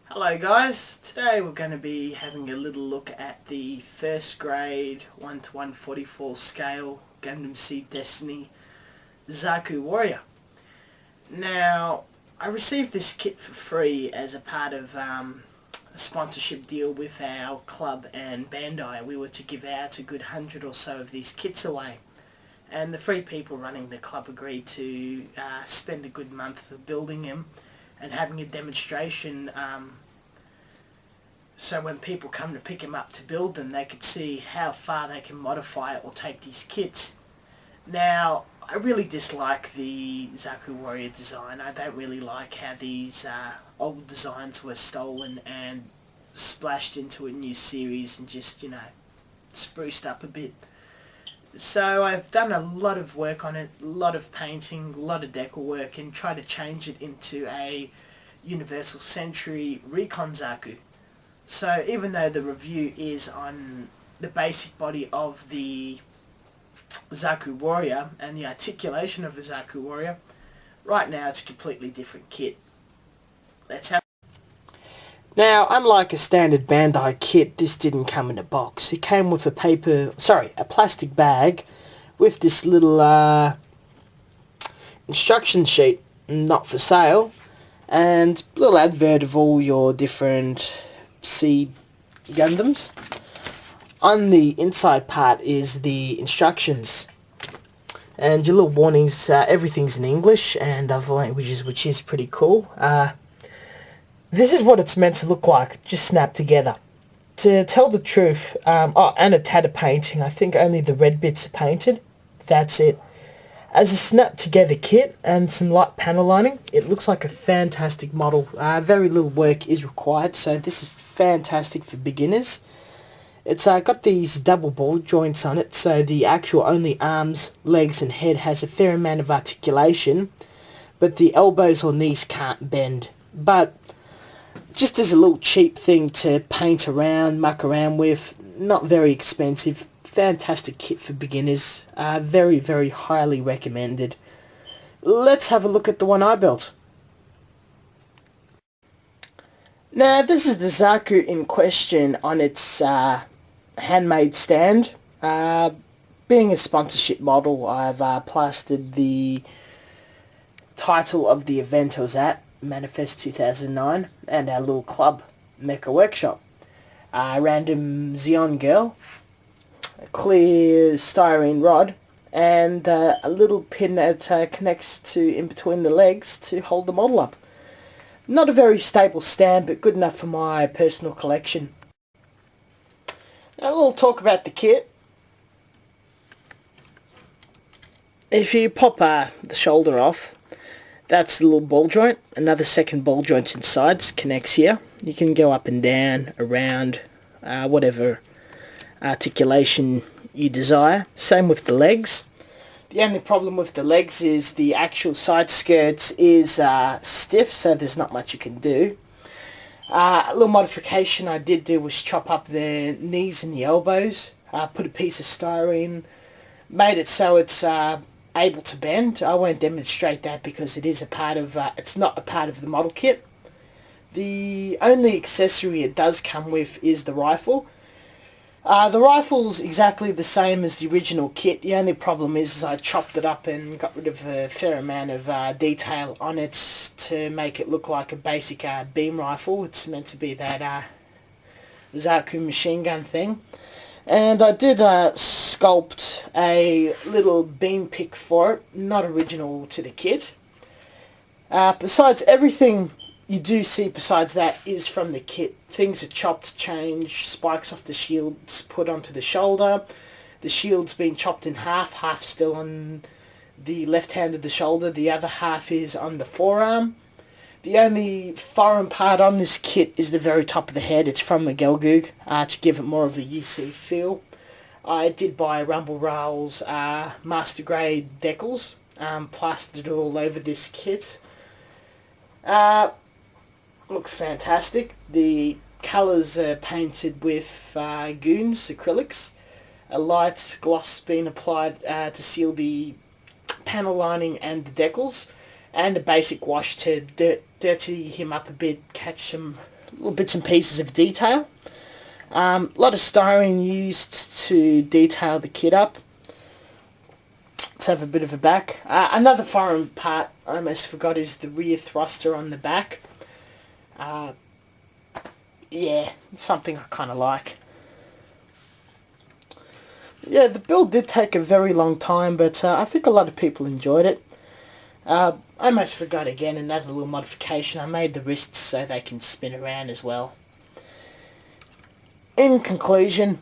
Hello guys, today we're going to be having a little look at the first grade 1 to 144 scale Gundam Seed Destiny Zaku Warrior. Now, I received this kit for free as a part of a sponsorship deal with our club and Bandai. We were to give out a good 100 or so of these kits away. And the three people running the club agreed to spend a good month building them and having a demonstration so when people come to pick them up to build them, they could see how far they can modify or take these kits. Now, I really dislike the Zaku Warrior design. I don't really like how these old designs were stolen and splashed into a new series and just, spruced up a bit. So I've done a lot of work on it, a lot of painting, a lot of decal work, and tried to change it into a Universal Century Recon Zaku. So even though the review is on the basic body of the Zaku Warrior and the articulation of the Zaku Warrior, right now it's a completely different kit. Let's have. Now, unlike a standard Bandai kit, this didn't come in a box. It came with a plastic bag with this little instruction sheet, not for sale, and a little advert of all your different Seed Gundams. On the inside part is the instructions and your little warnings. Everything's in English and other languages, which is pretty cool. This is what it's meant to look like, just snapped together. To tell the truth, and a tad of painting. I think only the red bits are painted. That's it. As a snap together kit and some light panel lining, it looks like a fantastic model. Very little work is required, so this is fantastic for beginners. It's got these double ball joints on it, so the actual only arms, legs and head has a fair amount of articulation, but the elbows or knees can't bend. But just as a little cheap thing to paint around, muck around with, not very expensive. Fantastic kit for beginners. Very, very highly recommended. Let's have a look at the one I built. Now, this is the Zaku in question on its handmade stand. Being a sponsorship model, I've plastered the title of the event I was at, Manifest 2009, and our little club, Mecha Workshop. Random Zeon girl, a clear styrene rod, and a little pin that connects to in between the legs to hold the model up. Not a very stable stand, but good enough for my personal collection. Now we'll talk about the kit. If you pop the shoulder off, that's the little ball joint. Another second ball joint inside connects here. You can go up and down, around, whatever articulation you desire. Same with the legs. The only problem with the legs is the actual side skirts is stiff, so there's not much you can do. A little modification I did do was chop up the knees and the elbows, put a piece of styrene, made it so it's able to bend. I won't demonstrate that because it is a part of it's not a part of the model kit. The only accessory it does come with is the rifle. The rifle's exactly the same as the original kit. The only problem is I chopped it up and got rid of a fair amount of detail on it to make it look like a basic beam rifle. It's meant to be that Zaku machine gun thing. And I did sculpt a little beam pick for it, not original to the kit. Besides, everything you do see besides that is from the kit. Things are chopped, changed, spikes off the shields put onto the shoulder. The shield's been chopped in half still on the left hand of the shoulder, the other half is on the forearm. The only foreign part on this kit is the very top of the head. It's from Gelgoog to give it more of a UC feel. I did buy Rumble Rail's master grade decals, plastered it all over this kit. Looks fantastic. The colours are painted with Goons acrylics. A light gloss being applied to seal the panel lining and the decals, and a basic wash to dirty him up a bit, catch some little bits and pieces of detail. A lot of styrene used to detail the kit up. Let's have a bit of a back. Another foreign part I almost forgot is the rear thruster on the back. Yeah, something I kind of like. Yeah, the build did take a very long time, but I think a lot of people enjoyed it. I almost forgot again, another little modification. I made the wrists so they can spin around as well. In conclusion,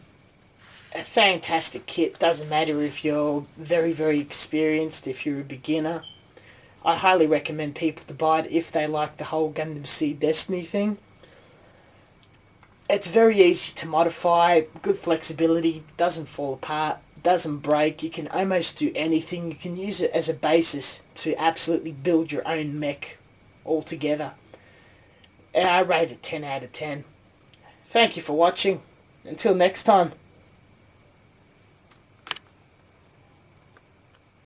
a fantastic kit. Doesn't matter if you're very experienced, if you're a beginner. I highly recommend people to buy it if they like the whole Gundam Seed Destiny thing. It's very easy to modify, good flexibility, doesn't fall apart, doesn't break. You can almost do anything. You can use it as a basis to absolutely build your own mech altogether. I rate it 10 out of 10. Thank you for watching. Until next time.